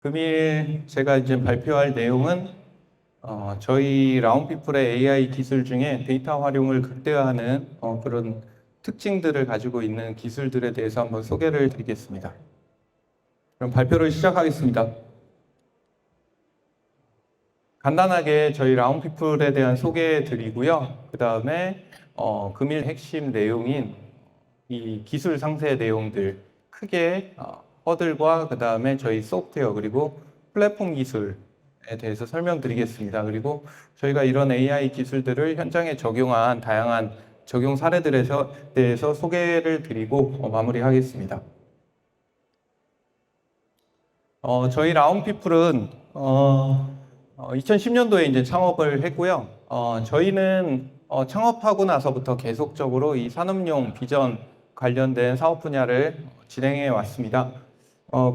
금일 제가 이제 발표할 내용은 저희 라운피플의 AI 기술 중에 데이터 활용을 극대화하는 그런 특징들을 가지고 있는 기술들에 대해서 한번 소개를 드리겠습니다. 그럼 발표를 시작하겠습니다. 간단하게 저희 라운피플에 대한 소개 드리고요. 그 다음에 금일 핵심 내용인 이 기술 상세 내용들 크게 허들과 그 다음에 저희 소프트웨어 그리고 플랫폼 기술에 대해서 설명드리겠습니다. 그리고 저희가 이런 AI 기술들을 현장에 적용한 다양한 적용 사례들에 대해서 소개를 드리고 마무리하겠습니다. 저희 라운피플은 2010년도에 이제 창업을 했고요. 저희는 창업하고 나서부터 계속적으로 이 산업용 비전 관련된 사업 분야를 진행해 왔습니다.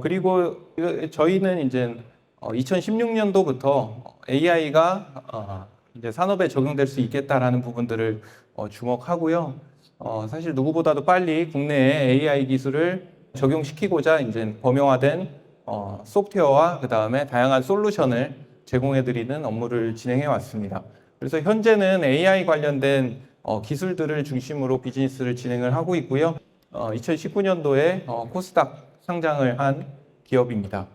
그리고 저희는 이제 2016년도부터 AI가 이제 산업에 적용될 수 있겠다라는 부분들을 주목하고요. 사실 누구보다도 빨리 국내에 AI 기술을 적용시키고자 이제 범용화된 소프트웨어와 그 다음에 다양한 솔루션을 제공해드리는 업무를 진행해 왔습니다. 그래서 현재는 AI 관련된 기술들을 중심으로 비즈니스를 진행을 하고 있고요. 2019년도에 코스닥 상장을 한 기업입니다.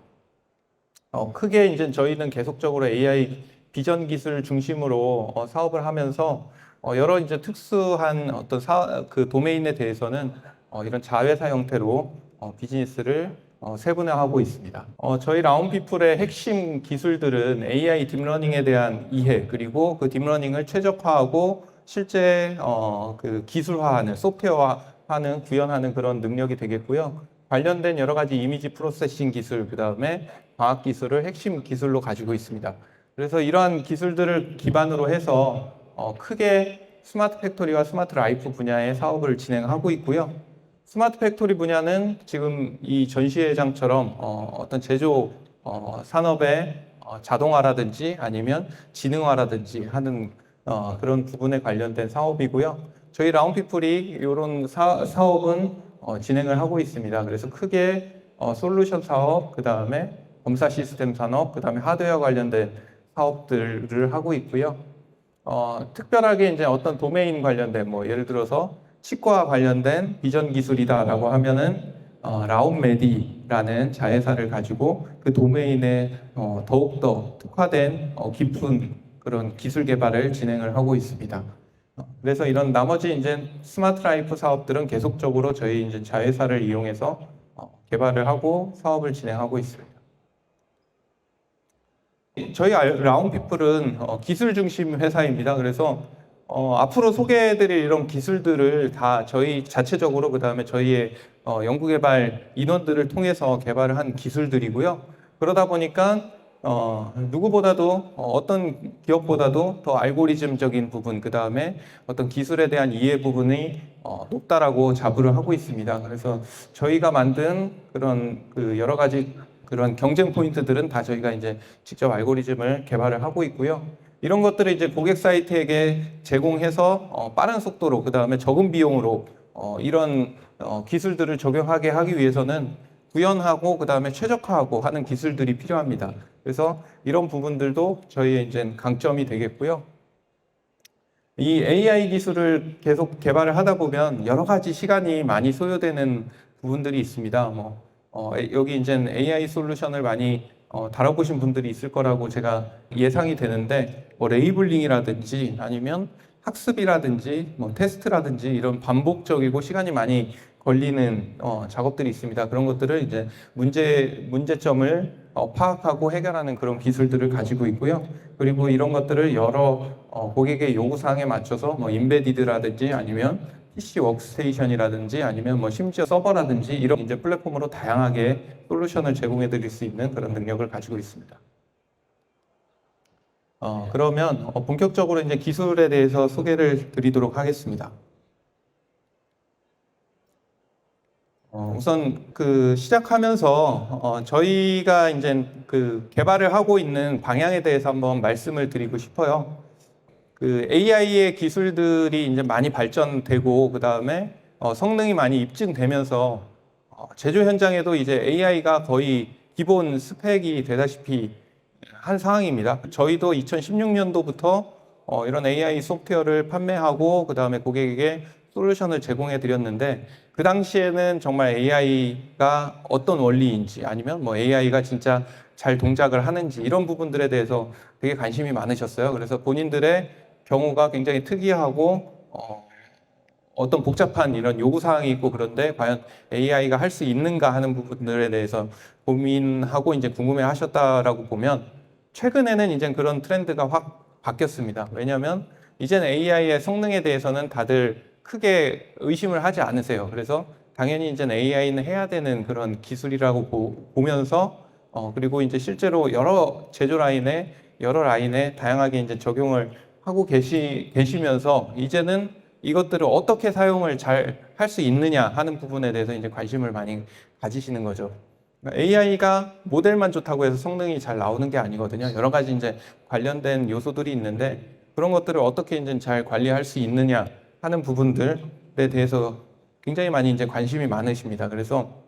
크게 이제 저희는 계속적으로 AI 비전 기술 중심으로 사업을 하면서 여러 이제 특수한 어떤 그 도메인에 대해서는 이런 자회사 형태로 비즈니스를 세분화하고 있습니다. 저희 라운피플의 핵심 기술들은 AI 딥러닝에 대한 이해, 그리고 그 딥러닝을 최적화하고 실제 그 기술화하는, 소프트웨어화하는, 구현하는 그런 능력이 되겠고요. 관련된 여러 가지 이미지 프로세싱 기술, 그 다음에 과학 기술을 핵심 기술로 가지고 있습니다. 그래서 이러한 기술들을 기반으로 해서 크게 스마트 팩토리와 스마트 라이프 분야의 사업을 진행하고 있고요. 스마트 팩토리 분야는 지금 이 전시회장처럼 어떤 제조 산업의 자동화라든지 아니면 지능화라든지 하는 그런 부분에 관련된 사업이고요. 저희 라운피플이 이런 사업은 진행을 하고 있습니다. 그래서 크게 솔루션 사업, 그 다음에 검사 시스템 산업, 그 다음에 하드웨어 관련된 사업들을 하고 있고요. 특별하게 이제 어떤 도메인 관련된 뭐 예를 들어서 치과 관련된 비전 기술이다라고 하면은 라운메디라는 자회사를 가지고 그 도메인에 더욱더 특화된 깊은 그런 기술 개발을 진행을 하고 있습니다. 그래서 이런 나머지 이제 스마트 라이프 사업들은 계속적으로 저희 이제 자회사를 이용해서 개발을 하고 사업을 진행하고 있습니다. 저희 라운피플은 기술 중심 회사입니다. 그래서 앞으로 소개해드릴 이런 기술들을 다 저희 자체적으로 그 다음에 저희의 연구개발 인원들을 통해서 개발을 한 기술들이고요. 그러다 보니까 누구보다도 어떤 기업보다도 더 알고리즘적인 부분, 그 다음에 어떤 기술에 대한 이해 부분이 높다라고 자부를 하고 있습니다. 그래서 저희가 만든 그런 그 여러 가지 그런 경쟁 포인트들은 다 저희가 이제 직접 알고리즘을 개발을 하고 있고요. 이런 것들을 이제 고객 사이트에게 제공해서 빠른 속도로 그 다음에 적은 비용으로 이런 기술들을 적용하게 하기 위해서는 구현하고 그 다음에 최적화하고 하는 기술들이 필요합니다. 그래서 이런 부분들도 저희의 이제 강점이 되겠고요. 이 AI 기술을 계속 개발을 하다 보면 여러 가지 시간이 많이 소요되는 부분들이 있습니다. 여기 이제 AI 솔루션을 많이 다뤄보신 분들이 있을 거라고 제가 예상이 되는데, 레이블링이라든지 아니면 학습이라든지 테스트라든지 이런 반복적이고 시간이 많이 걸리는 작업들이 있습니다. 그런 것들을 이제 문제점을 파악하고 해결하는 그런 기술들을 가지고 있고요. 그리고 이런 것들을 여러 고객의 요구사항에 맞춰서 인베디드라든지 아니면 PC 워크스테이션이라든지 아니면 심지어 서버라든지 이런 이제 플랫폼으로 다양하게 솔루션을 제공해 드릴 수 있는 그런 능력을 가지고 있습니다. 그러면 본격적으로 이제 기술에 대해서 소개를 드리도록 하겠습니다. 우선 그 시작하면서 저희가 이제 그 개발을 하고 있는 방향에 대해서 한번 말씀을 드리고 싶어요. 그 AI의 기술들이 이제 많이 발전되고 그 다음에 성능이 많이 입증되면서 제조 현장에도 이제 AI가 거의 기본 스펙이 되다시피 한 상황입니다. 저희도 2016년도부터 이런 AI 소프트웨어를 판매하고 그 다음에 고객에게 솔루션을 제공해 드렸는데 그 당시에는 정말 AI가 어떤 원리인지 아니면 뭐 AI가 진짜 잘 동작을 하는지 이런 부분들에 대해서 되게 관심이 많으셨어요. 그래서 본인들의 경우가 굉장히 특이하고 어떤 복잡한 이런 요구사항이 있고 그런데 과연 AI가 할 수 있는가 하는 부분들에 대해서 고민하고 이제 궁금해 하셨다라고 보면 최근에는 이제 그런 트렌드가 확 바뀌었습니다. 왜냐하면 이제는 AI의 성능에 대해서는 다들 크게 의심을 하지 않으세요. 그래서 당연히 이제는 AI는 해야 되는 그런 기술이라고 보면서 그리고 이제 실제로 여러 제조 라인에 여러 라인에 다양하게 이제 적용을 하고 계시면서 이제는 이것들을 어떻게 사용을 잘 할 수 있느냐 하는 부분에 대해서 이제 관심을 많이 가지시는 거죠. AI가 모델만 좋다고 해서 성능이 잘 나오는 게 아니거든요. 여러 가지 이제 관련된 요소들이 있는데 그런 것들을 어떻게 이제 잘 관리할 수 있느냐 하는 부분들에 대해서 굉장히 많이 이제 관심이 많으십니다. 그래서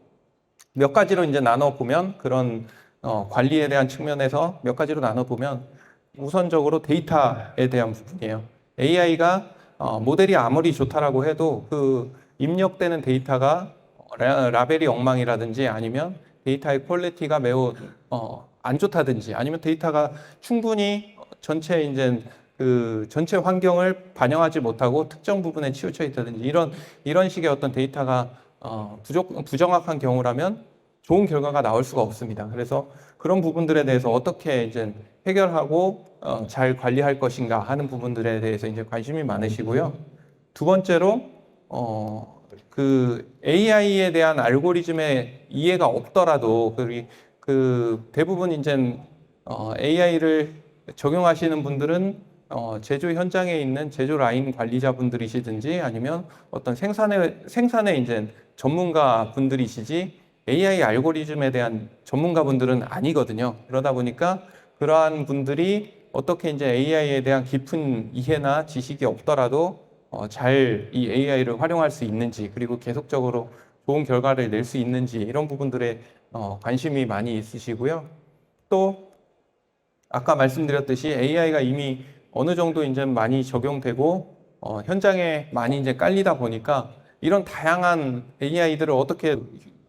몇 가지로 이제 나눠 보면 그런 관리에 대한 측면에서 몇 가지로 나눠 보면 우선적으로 데이터에 대한 부분이에요. AI가 모델이 아무리 좋다라고 해도 그 입력되는 데이터가 라벨이 엉망이라든지 아니면 데이터의 퀄리티가 매우 안 좋다든지 아니면 데이터가 충분히 전체 이제 그 전체 환경을 반영하지 못하고 특정 부분에 치우쳐 있다든지 이런 식의 어떤 데이터가 부정확한 경우라면 좋은 결과가 나올 수가 없습니다. 그래서 그런 부분들에 대해서 어떻게 이제 해결하고 잘 관리할 것인가 하는 부분들에 대해서 이제 관심이 많으시고요. 두 번째로 그 AI에 대한 알고리즘의 이해가 없더라도 그 대부분 이제 AI를 적용하시는 분들은 제조 현장에 있는 제조 라인 관리자분들이시든지 아니면 어떤 생산의 이제 전문가 분들이시지 AI 알고리즘에 대한 전문가분들은 아니거든요. 그러다 보니까 그러한 분들이 어떻게 이제 AI에 대한 깊은 이해나 지식이 없더라도 잘 이 AI를 활용할 수 있는지 그리고 계속적으로 좋은 결과를 낼 수 있는지 이런 부분들에 관심이 많이 있으시고요. 또 아까 말씀드렸듯이 AI가 이미 어느 정도 이제 많이 적용되고 현장에 많이 이제 깔리다 보니까 이런 다양한 AI들을 어떻게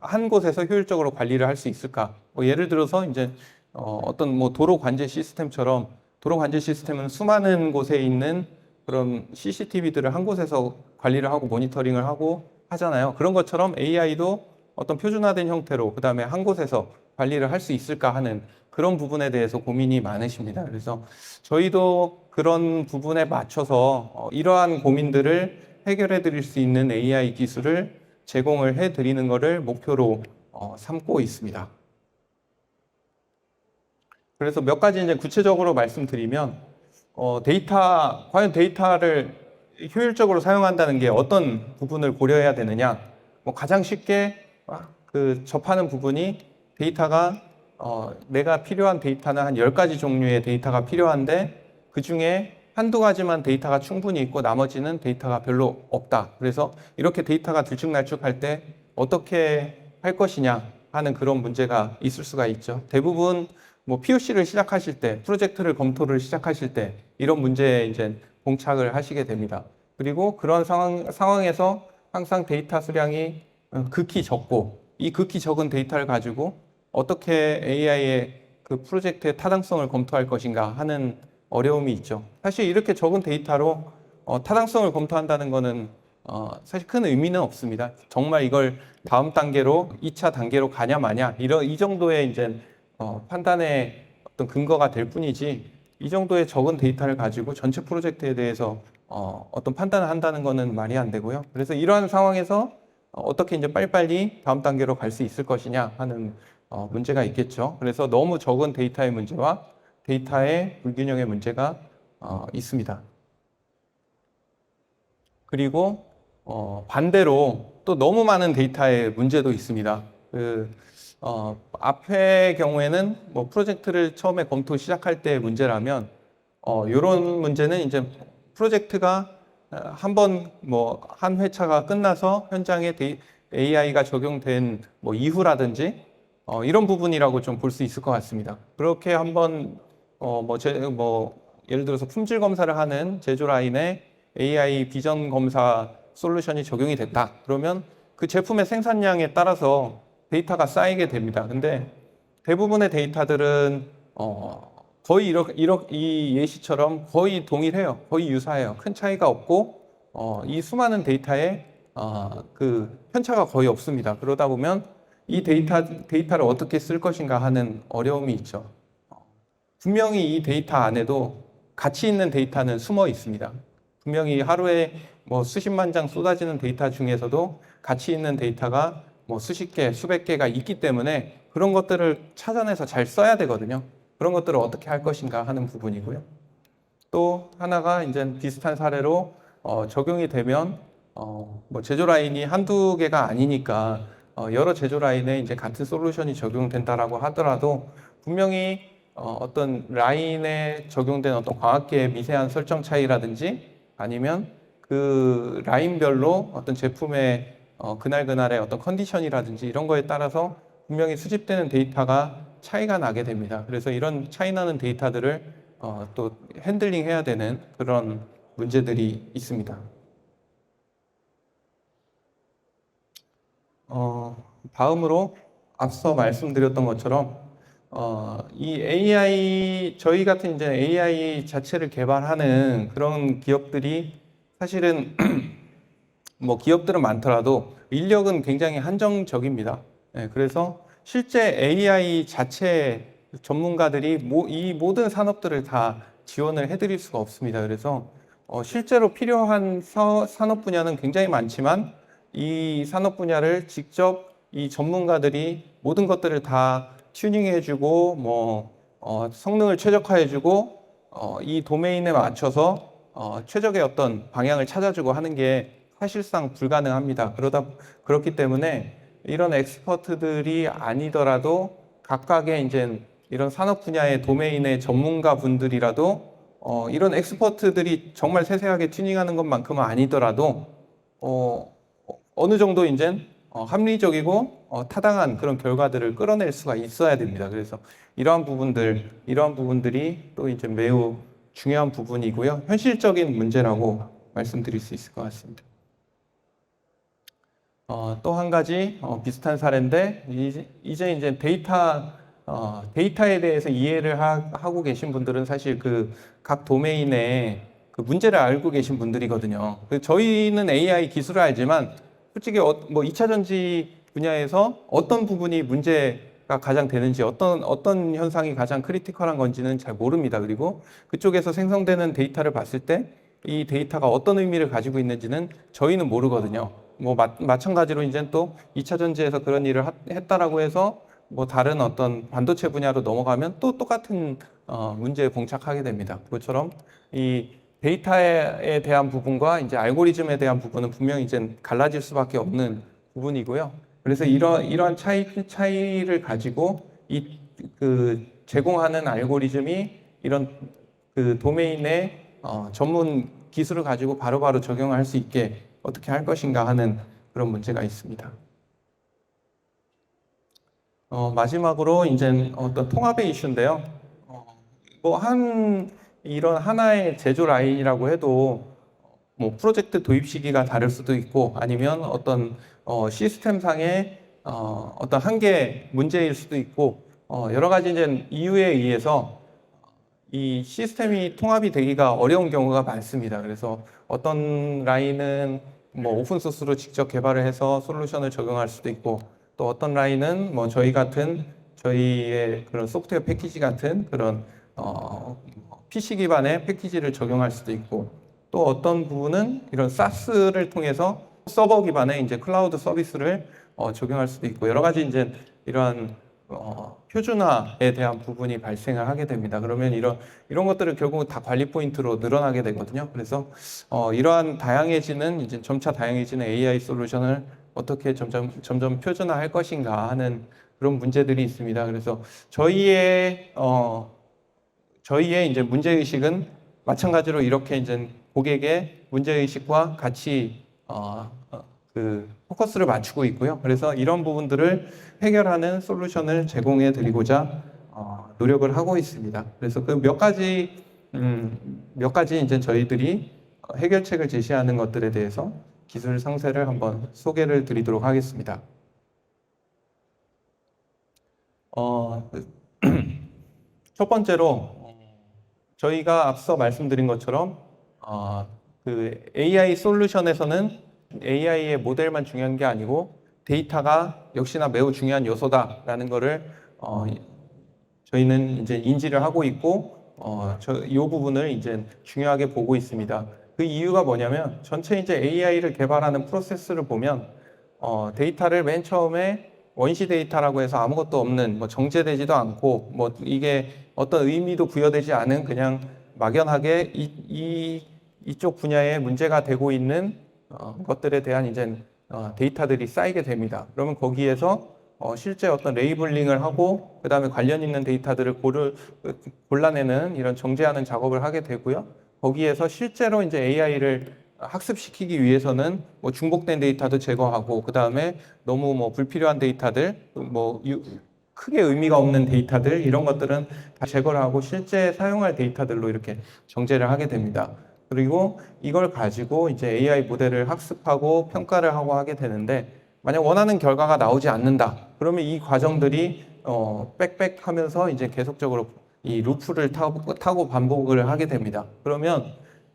한 곳에서 효율적으로 관리를 할 수 있을까? 뭐 예를 들어서 이제 어떤 뭐 도로 관제 시스템처럼 도로 관제 시스템은 수많은 곳에 있는 그런 CCTV들을 한 곳에서 관리를 하고 모니터링을 하고 하잖아요. 그런 것처럼 AI도 어떤 표준화된 형태로 그다음에 한 곳에서 관리를 할 수 있을까 하는 그런 부분에 대해서 고민이 많으십니다. 그래서 저희도 그런 부분에 맞춰서 이러한 고민들을 해결해 드릴 수 있는 AI 기술을 제공을 해 드리는 것을 목표로 삼고 있습니다. 그래서 몇 가지 이제 구체적으로 말씀드리면 과연 데이터를 효율적으로 사용한다는 게 어떤 부분을 고려해야 되느냐? 뭐 가장 쉽게 그 접하는 부분이 데이터가 내가 필요한 데이터는 한 10가지 종류의 데이터가 필요한데 그 중에 한두 가지만 데이터가 충분히 있고 나머지는 데이터가 별로 없다. 그래서 이렇게 데이터가 들쭉날쭉할 때 어떻게 할 것이냐 하는 그런 문제가 있을 수가 있죠. 대부분 뭐 POC를 시작하실 때, 프로젝트를 검토를 시작하실 때 이런 문제에 이제 봉착을 하시게 됩니다. 그리고 그런 상황에서 항상 데이터 수량이 극히 적고 이 극히 적은 데이터를 가지고 어떻게 AI의 그 프로젝트의 타당성을 검토할 것인가 하는 어려움이 있죠. 사실 이렇게 적은 데이터로 타당성을 검토한다는 것은 사실 큰 의미는 없습니다. 정말 이걸 다음 단계로 2차 단계로 가냐 마냐 이 정도의 이제 판단의 어떤 근거가 될 뿐이지 이 정도의 적은 데이터를 가지고 전체 프로젝트에 대해서 어떤 판단을 한다는 것은 말이 안 되고요. 그래서 이러한 상황에서 어떻게 이제 빨리빨리 다음 단계로 갈 수 있을 것이냐 하는 문제가 있겠죠. 그래서 너무 적은 데이터의 문제와 데이터의 불균형의 문제가 있습니다. 그리고 반대로 또 너무 많은 데이터의 문제도 있습니다. 앞의 경우에는 뭐 프로젝트를 처음에 검토 시작할 때 문제라면 이런 문제는 이제 프로젝트가 한 회차가 끝나서 현장에 AI가 적용된 뭐 이후라든지 이런 부분이라고 좀 볼 수 있을 것 같습니다. 그렇게 한번 예를 들어서 품질 검사를 하는 제조 라인에 AI 비전 검사 솔루션이 적용이 됐다. 그러면 그 제품의 생산량에 따라서 데이터가 쌓이게 됩니다. 근데 대부분의 데이터들은 거의 이 예시처럼 거의 동일해요. 거의 유사해요. 큰 차이가 없고 이 수많은 데이터에 그 편차가 거의 없습니다. 그러다 보면 이 데이터를 어떻게 쓸 것인가 하는 어려움이 있죠. 분명히 이 데이터 안에도 가치 있는 데이터는 숨어 있습니다. 분명히 하루에 뭐 수십만 장 쏟아지는 데이터 중에서도 가치 있는 데이터가 뭐 수십 개, 수백 개가 있기 때문에 그런 것들을 찾아내서 잘 써야 되거든요. 그런 것들을 어떻게 할 것인가 하는 부분이고요. 또 하나가 이제 비슷한 사례로 적용이 되면 뭐 제조 라인이 한두 개가 아니니까 여러 제조 라인에 이제 같은 솔루션이 적용된다라고 하더라도 분명히 어떤 라인에 적용된 어떤 광학계의 미세한 설정 차이라든지 아니면 그 라인별로 어떤 제품의 그날그날의 어떤 컨디션이라든지 이런 거에 따라서 분명히 수집되는 데이터가 차이가 나게 됩니다. 그래서 이런 차이 나는 데이터들을 또 핸들링 해야 되는 그런 문제들이 있습니다. 다음으로 앞서 말씀드렸던 것처럼 이 AI 저희 같은 이제 AI 자체를 개발하는 그런 기업들이 사실은 뭐 기업들은 많더라도 인력은 굉장히 한정적입니다. 네, 그래서 실제 AI 자체 전문가들이 이 모든 산업들을 다 지원을 해드릴 수가 없습니다. 그래서 실제로 필요한 산업 분야는 굉장히 많지만 이 산업 분야를 직접 이 전문가들이 모든 것들을 다 튜닝해주고 성능을 최적화해주고 이 도메인에 맞춰서 최적의 어떤 방향을 찾아주고 하는 게 사실상 불가능합니다. 그렇기 때문에 이런 엑스퍼트들이 아니더라도 각각의 이제 이런 산업 분야의 도메인의 전문가 분들이라도 이런 엑스퍼트들이 정말 세세하게 튜닝하는 것만큼은 아니더라도 어느 정도 이제 합리적이고 타당한 그런 결과들을 끌어낼 수가 있어야 됩니다. 그래서 이러한 부분들이 또 이제 매우 중요한 부분이고요. 현실적인 문제라고 말씀드릴 수 있을 것 같습니다. 또 한 가지 비슷한 사례인데 이제 데이터에 대해서 이해를 하고 계신 분들은 사실 그 각 도메인의 그 문제를 알고 계신 분들이거든요. 저희는 AI 기술을 알지만 솔직히 뭐 2차 전지 분야에서 어떤 부분이 문제가 가장 되는지 어떤 현상이 가장 크리티컬한 건지는 잘 모릅니다. 그리고 그쪽에서 생성되는 데이터를 봤을 때 이 데이터가 어떤 의미를 가지고 있는지는 저희는 모르거든요. 뭐 마찬가지로 이제 또 2차 전지에서 그런 일을 했다라고 해서 뭐 다른 어떤 반도체 분야로 넘어가면 또 똑같은 문제에 봉착하게 됩니다. 그것처럼 이 데이터에 대한 부분과 이제 알고리즘에 대한 부분은 분명히 이제 갈라질 수밖에 없는 부분이고요. 그래서 이러한 차이를 가지고 그 제공하는 알고리즘이 이런 그 도메인의 전문 기술을 가지고 바로바로 적용할 수 있게 어떻게 할 것인가 하는 그런 문제가 있습니다. 마지막으로 이제 어떤 통합의 이슈인데요. 이런 하나의 제조 라인이라고 해도 뭐 프로젝트 도입 시기가 다를 수도 있고 아니면 어떤 시스템상의 어떤 한계 문제일 수도 있고 여러 가지 이제 이유에 의해서 이 시스템이 통합이 되기가 어려운 경우가 많습니다. 그래서 어떤 라인은 뭐 오픈소스로 직접 개발을 해서 솔루션을 적용할 수도 있고 또 어떤 라인은 뭐 저희의 그런 소프트웨어 패키지 같은 그런 PC 기반의 패키지를 적용할 수도 있고 또 어떤 부분은 이런 SaaS를 통해서 서버 기반의 이제 클라우드 서비스를 적용할 수도 있고 여러 가지 이제 이러한 표준화에 대한 부분이 발생을 하게 됩니다. 그러면 이런 것들을 결국 다 관리 포인트로 늘어나게 되거든요. 그래서 이러한 이제 점차 다양해지는 AI 솔루션을 어떻게 점점 표준화할 것인가 하는 그런 문제들이 있습니다. 그래서 저희의 이제 문제의식은 마찬가지로 이렇게 이제 고객의 문제의식과 같이 그 포커스를 맞추고 있고요. 그래서 이런 부분들을 해결하는 솔루션을 제공해 드리고자 노력을 하고 있습니다. 그래서 그 몇 가지 이제 저희들이 해결책을 제시하는 것들에 대해서 기술 상세를 한번 소개를 드리도록 하겠습니다. 첫 번째로 저희가 앞서 말씀드린 것처럼 그 AI 솔루션에서는 AI의 모델만 중요한 게 아니고 데이터가 역시나 매우 중요한 요소다라는 거를 저희는 이제 인지를 하고 있고 이 부분을 이제 중요하게 보고 있습니다. 그 이유가 뭐냐면 전체 이제 AI를 개발하는 프로세스를 보면 데이터를 맨 처음에 원시 데이터라고 해서 아무것도 없는 뭐 정제되지도 않고 뭐 이게 어떤 의미도 부여되지 않은 그냥 막연하게 이쪽 분야에 문제가 되고 있는 것들에 대한 이제 데이터들이 쌓이게 됩니다. 그러면 거기에서 실제 어떤 레이블링을 하고 그 다음에 관련 있는 데이터들을 골라내는 이런 정제하는 작업을 하게 되고요. 거기에서 실제로 이제 AI를 학습시키기 위해서는 뭐 중복된 데이터도 제거하고 그 다음에 너무 뭐 불필요한 데이터들, 뭐 크게 의미가 없는 데이터들 이런 것들은 다 제거를 하고 실제 사용할 데이터들로 이렇게 정제를 하게 됩니다. 그리고 이걸 가지고 이제 AI 모델을 학습하고 평가를 하고 하게 되는데 만약 원하는 결과가 나오지 않는다. 그러면 이 과정들이 빽빽하면서 이제 계속적으로 이 루프를 타고 반복을 하게 됩니다. 그러면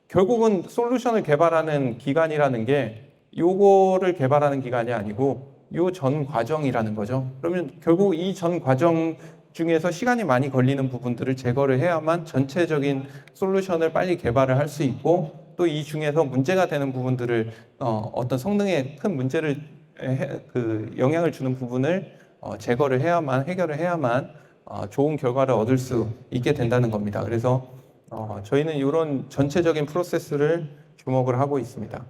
결국은 솔루션을 개발하는 기간이라는 게 요거를 개발하는 기간이 아니고 요 전 과정이라는 거죠. 그러면 결국 이 전 과정 중에서 시간이 많이 걸리는 부분들을 제거를 해야만 전체적인 솔루션을 빨리 개발을 할 수 있고 또 이 중에서 문제가 되는 부분들을 어떤 성능에 큰 문제를 영향을 주는 부분을 제거를 해야만 해결을 해야만 좋은 결과를 얻을 수 있게 된다는 겁니다. 그래서 저희는 이런 전체적인 프로세스를 주목을 하고 있습니다.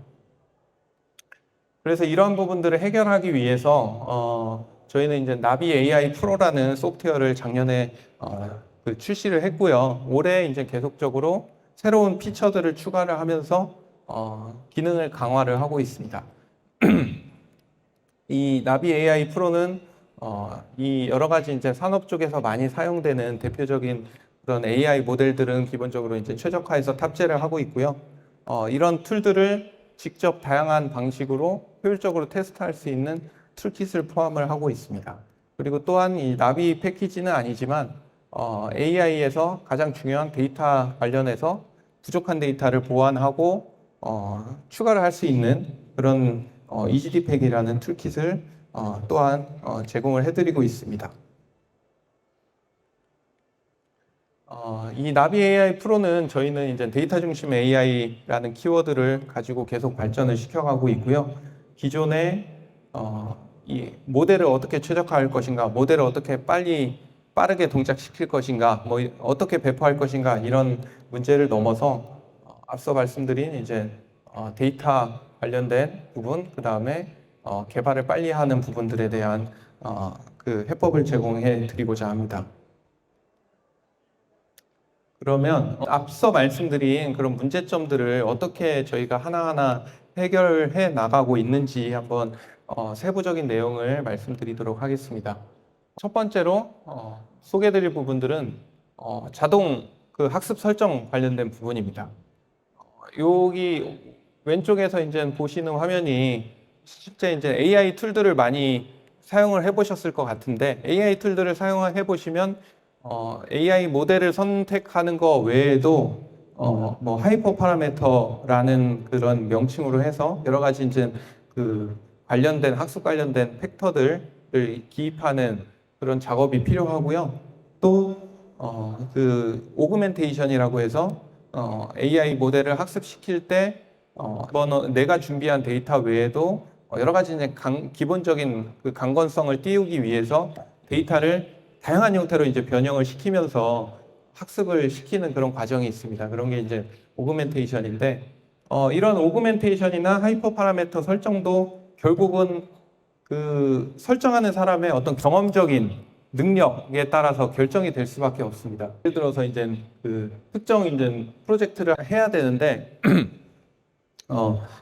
그래서 이런 부분들을 해결하기 위해서 저희는 이제 나비 AI 프로라는 소프트웨어를 작년에 출시를 했고요. 올해 이제 계속적으로 새로운 피처들을 추가를 하면서 기능을 강화를 하고 있습니다. 이 나비 AI 프로는 이 여러 가지 이제 산업 쪽에서 많이 사용되는 대표적인 그런 AI 모델들은 기본적으로 이제 최적화해서 탑재를 하고 있고요. 이런 툴들을 직접 다양한 방식으로 효율적으로 테스트할 수 있는 툴킷을 포함을 하고 있습니다. 그리고 또한 이 나비 패키지는 아니지만 AI에서 가장 중요한 데이터 관련해서 부족한 데이터를 보완하고 추가를 할 수 있는 그런 EGD팩이라는 툴킷을 또한 제공을 해드리고 있습니다. 이 나비 AI 프로는 저희는 이제 데이터 중심 AI라는 키워드를 가지고 계속 발전을 시켜가고 있고요. 기존에 이 모델을 어떻게 최적화할 것인가, 모델을 어떻게 빠르게 동작시킬 것인가, 뭐 어떻게 배포할 것인가 이런 문제를 넘어서 앞서 말씀드린 이제 데이터 관련된 부분, 그 다음에 개발을 빨리 하는 부분들에 대한 그 해법을 제공해 드리고자 합니다. 그러면 앞서 말씀드린 그런 문제점들을 어떻게 저희가 하나하나 해결해 나가고 있는지 한번 세부적인 내용을 말씀드리도록 하겠습니다. 첫 번째로 소개드릴 부분들은 자동 그 학습 설정 관련된 부분입니다. 여기 왼쪽에서 이제 보시는 화면이 실제 이제 AI 툴들을 많이 사용을 해보셨을 것 같은데 AI 툴들을 사용해 보시면 AI 모델을 선택하는 거 외에도 뭐 하이퍼 파라미터라는 그런 명칭으로 해서 여러 가지 이제 그 관련된 학습 관련된 팩터들을 기입하는 그런 작업이 필요하고요. 또 그 오그멘테이션이라고 해서 AI 모델을 학습시킬 때 내가 준비한 데이터 외에도 여러 가지 이제 기본적인 그 강건성을 띄우기 위해서 데이터를 다양한 형태로 이제 변형을 시키면서 학습을 시키는 그런 과정이 있습니다. 그런 게 이제 오그멘테이션인데 이런 오그멘테이션이나 하이퍼 파라미터 설정도 결국은 그 설정하는 사람의 어떤 경험적인 능력에 따라서 결정이 될 수밖에 없습니다. 예를 들어서 이제 그 특정 이제 프로젝트를 해야 되는데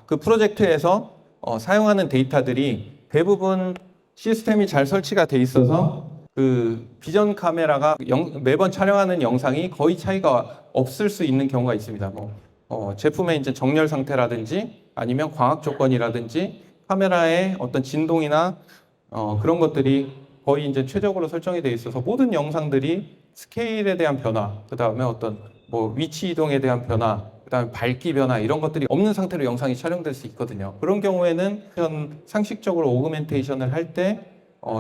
그 프로젝트에서 사용하는 데이터들이 대부분 시스템이 잘 설치가 돼 있어서 그 비전 카메라가 매번 촬영하는 영상이 거의 차이가 없을 수 있는 경우가 있습니다. 제품의 이제 정렬 상태라든지 아니면 광학 조건이라든지 카메라의 어떤 진동이나 그런 것들이 거의 이제 최적으로 설정이 되어 있어서 모든 영상들이 스케일에 대한 변화, 그 다음에 어떤 위치 이동에 대한 변화, 그 다음에 밝기 변화 이런 것들이 없는 상태로 영상이 촬영될 수 있거든요. 그런 경우에는 상식적으로 오그멘테이션을 할 때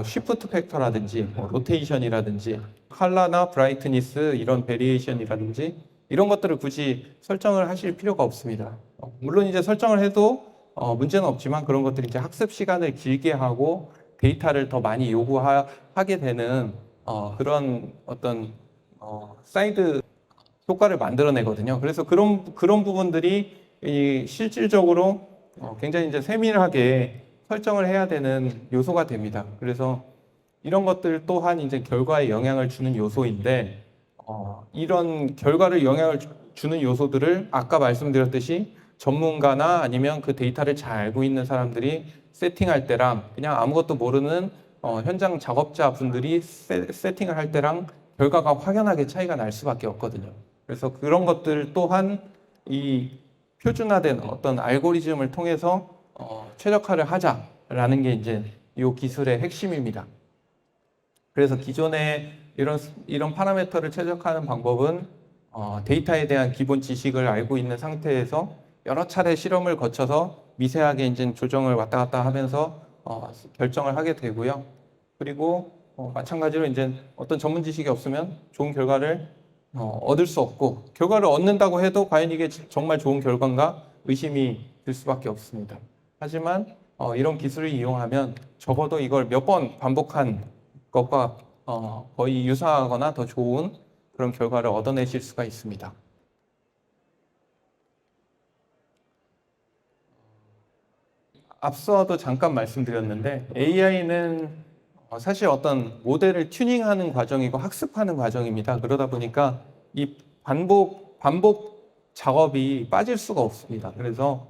쉬프트 팩터라든지 로테이션이라든지 컬러나 브라이트니스 이런 베리에이션이라든지 이런 것들을 굳이 설정을 하실 필요가 없습니다. 물론 이제 설정을 해도 문제는 없지만 그런 것들이 이제 학습 시간을 길게 하고 데이터를 더 많이 요구하게 되는 그런 어떤 사이드 효과를 만들어내거든요. 그래서 그런 부분들이 실질적으로 굉장히 이제 세밀하게 설정을 해야 되는 요소가 됩니다. 그래서 이런 것들 또한 이제 결과에 영향을 주는 요소인데 이런 결과를 영향을 주는 요소들을 아까 말씀드렸듯이 전문가나 아니면 그 데이터를 잘 알고 있는 사람들이 세팅할 때랑 그냥 아무것도 모르는 현장 작업자 분들이 세팅을 할 때랑 결과가 확연하게 차이가 날 수밖에 없거든요. 그래서 그런 것들 또한 이 표준화된 어떤 알고리즘을 통해서 최적화를 하자라는 게 이제 이 기술의 핵심입니다. 그래서 기존에 이런 파라미터를 최적화하는 방법은 데이터에 대한 기본 지식을 알고 있는 상태에서 여러 차례 실험을 거쳐서 미세하게 이제 조정을 왔다 갔다 하면서 결정을 하게 되고요. 그리고 마찬가지로 이제 어떤 전문 지식이 없으면 좋은 결과를 얻을 수 없고 결과를 얻는다고 해도 과연 이게 정말 좋은 결과인가 의심이 들 수밖에 없습니다. 하지만 이런 기술을 이용하면 적어도 이걸 몇 번 반복한 것과 거의 유사하거나 더 좋은 그런 결과를 얻어내실 수가 있습니다. 앞서도 잠깐 말씀드렸는데 AI는 사실 어떤 모델을 튜닝하는 과정이고 학습하는 과정입니다. 그러다 보니까 이 반복 작업이 빠질 수가 없습니다. 그래서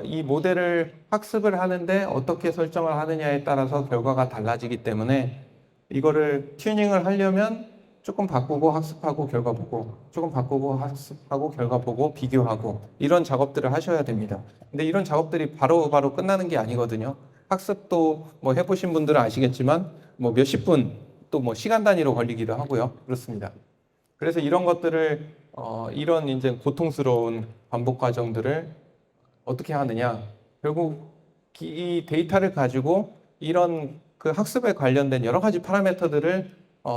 이 모델을 학습을 하는데 어떻게 설정을 하느냐에 따라서 결과가 달라지기 때문에 이거를 튜닝을 하려면 조금 바꾸고 학습하고 결과 보고 조금 바꾸고 학습하고 결과 보고 비교하고 이런 작업들을 하셔야 됩니다. 근데 이런 작업들이 바로 끝나는 게 아니거든요. 학습도 해보신 분들은 아시겠지만 몇십 분 또 시간 단위로 걸리기도 하고요. 그렇습니다. 그래서 이런 것들을 이런 이제 고통스러운 반복 과정들을 어떻게 하느냐? 결국 이 데이터를 가지고 이런 그 학습에 관련된 여러 가지 파라미터들을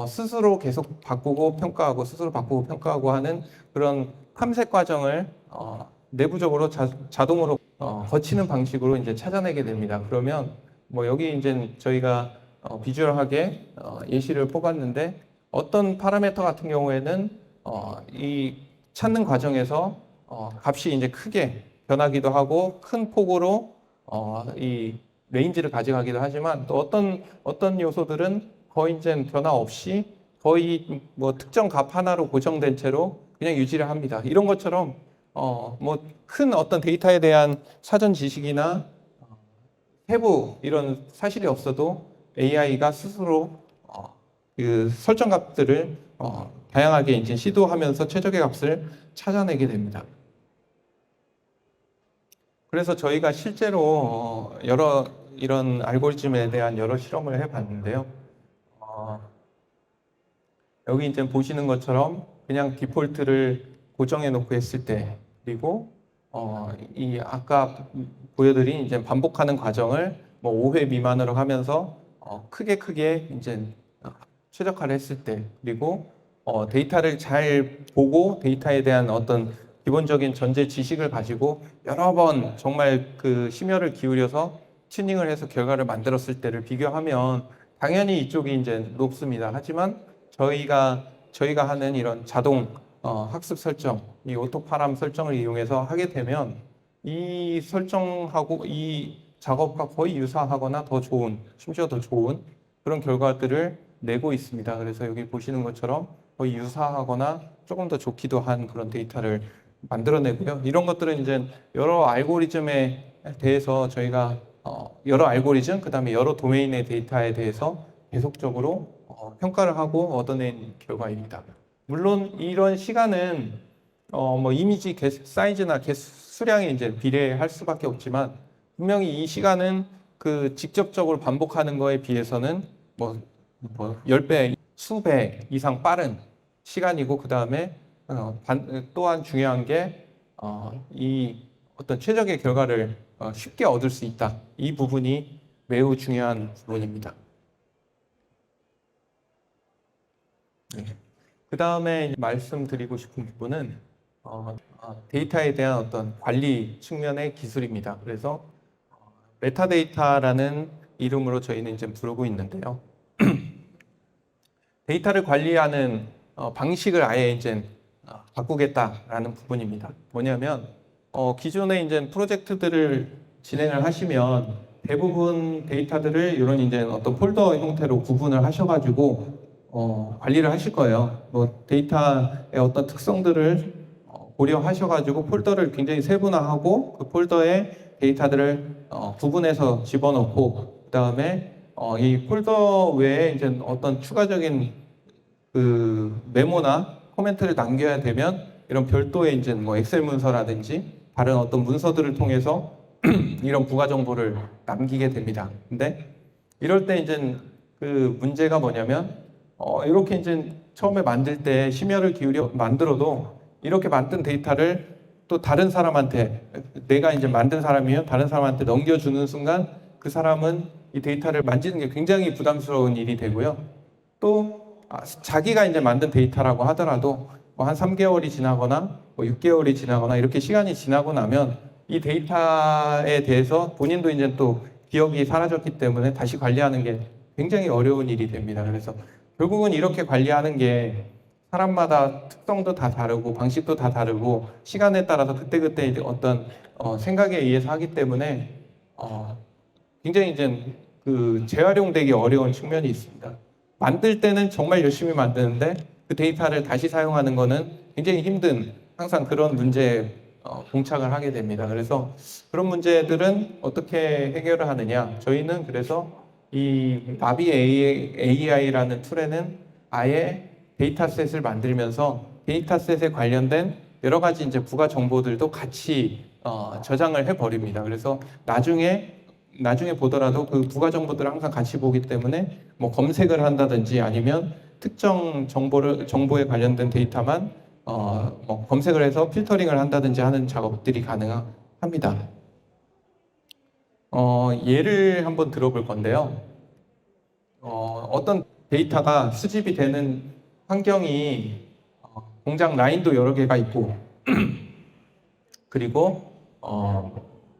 스스로 계속 바꾸고 평가하고 스스로 바꾸고 평가하고 하는 그런 탐색 과정을 내부적으로 자동으로 거치는 방식으로 이제 찾아내게 됩니다. 그러면 여기 이제 저희가 비주얼하게 예시를 뽑았는데 어떤 파라미터 같은 경우에는 이 찾는 과정에서 값이 이제 크게 변하기도 하고 큰 폭으로 이 레인지를 가져가기도 하지만 또 어떤 요소들은 거의 이제 변화 없이 거의 특정 값 하나로 고정된 채로 그냥 유지를 합니다. 이런 것처럼 큰 어떤 데이터에 대한 사전 지식이나 세부 이런 사실이 없어도 AI가 스스로 그 설정 값들을 다양하게 이제 시도하면서 최적의 값을 찾아내게 됩니다. 그래서 저희가 실제로 여러 이런 알고리즘에 대한 여러 실험을 해봤는데요. 여기 이제 보시는 것처럼 그냥 디폴트를 고정해 놓고 했을 때 그리고 이 아까 보여드린 이제 반복하는 과정을 5회 미만으로 하면서 크게 이제 최적화를 했을 때 그리고 데이터를 잘 보고 데이터에 대한 어떤 기본적인 전제 지식을 가지고 여러 번 정말 그 심혈을 기울여서 튜닝을 해서 결과를 만들었을 때를 비교하면 당연히 이쪽이 이제 높습니다. 하지만 저희가 하는 이런 자동 학습 설정, 이 오토파람 설정을 이용해서 하게 되면 이 설정하고 이 작업과 거의 유사하거나 더 좋은, 심지어 더 좋은 그런 결과들을 내고 있습니다. 그래서 여기 보시는 것처럼 거의 유사하거나 조금 더 좋기도 한 그런 데이터를 만들어내고요. 이런 것들은 이제 여러 알고리즘의 대해서 저희가 여러 알고리즘, 그 다음에 여러 도메인의 데이터에 대해서 계속적으로 평가를 하고 얻어낸 결과입니다. 물론 이런 시간은 뭐 이미지 사이즈나 수량에 이제 비례할 수밖에 없지만 분명히 이 시간은 그 직접적으로 반복하는 거에 비해서는 뭐 10배, 수배 이상 빠른 시간이고, 그 다음에 또한 중요한 게 이 어떤 최적의 결과를 쉽게 얻을 수 있다. 이 부분이 매우 중요한 부분입니다. 네. 그 다음에 말씀드리고 싶은 부분은 데이터에 대한 어떤 관리 측면의 기술입니다. 그래서 메타데이터라는 이름으로 저희는 이제 부르고 있는데요. 데이터를 관리하는 방식을 아예 이제 바꾸겠다라는 부분입니다. 뭐냐면 기존에 이제 프로젝트들을 진행을 하시면 대부분 데이터들을 이런 이제 어떤 폴더 형태로 구분을 하셔가지고 관리를 하실 거예요. 뭐 데이터의 어떤 특성들을 고려하셔가지고 폴더를 굉장히 세분화하고 그 폴더에 데이터들을 구분해서 집어넣고, 그 다음에 이 폴더 외에 이제 어떤 추가적인 그 메모나 코멘트를 남겨야 되면 이런 별도의 이제 뭐 엑셀 문서라든지 다른 어떤 문서들을 통해서 이런 부가 정보를 남기게 됩니다. 근데 이럴 때 이제 그 문제가 뭐냐면 이렇게 이제 처음에 만들 때 심혈을 기울여 만들어도 이렇게 만든 데이터를 또 다른 사람한테, 내가 이제 만든 사람이면 다른 사람한테 넘겨주는 순간 그 사람은 이 데이터를 만지는 게 굉장히 부담스러운 일이 되고요. 또 자기가 이제 만든 데이터라고 하더라도 뭐 한 3개월이 지나거나 뭐 6개월이 지나거나 이렇게 시간이 지나고 나면 이 데이터에 대해서 본인도 이제 또 기억이 사라졌기 때문에 다시 관리하는 게 굉장히 어려운 일이 됩니다. 그래서 결국은 이렇게 관리하는 게 사람마다 특성도 다 다르고 방식도 다 다르고 시간에 따라서 그때그때 이제 어떤 생각에 의해서 하기 때문에 굉장히 이제 그 재활용되기 어려운 측면이 있습니다. 만들 때는 정말 열심히 만드는데 그 데이터를 다시 사용하는 거는 굉장히 힘든, 항상 그런 문제에 봉착을 하게 됩니다. 그래서 그런 문제들은 어떻게 해결을 하느냐? 저희는 그래서 이 나비 AI라는 툴에는 아예 데이터셋을 만들면서 데이터셋에 관련된 여러 가지 이제 부가 정보들도 같이 저장을 해 버립니다. 그래서 나중에 보더라도 그 부가 정보들을 항상 같이 보기 때문에 뭐 검색을 한다든지 아니면 특정 정보에 관련된 데이터만 뭐 검색을 해서 필터링을 한다든지 하는 작업들이 가능합니다. 예를 한번 들어볼 건데요. 어떤 데이터가 수집이 되는 환경이 공장 라인도 여러 개가 있고 그리고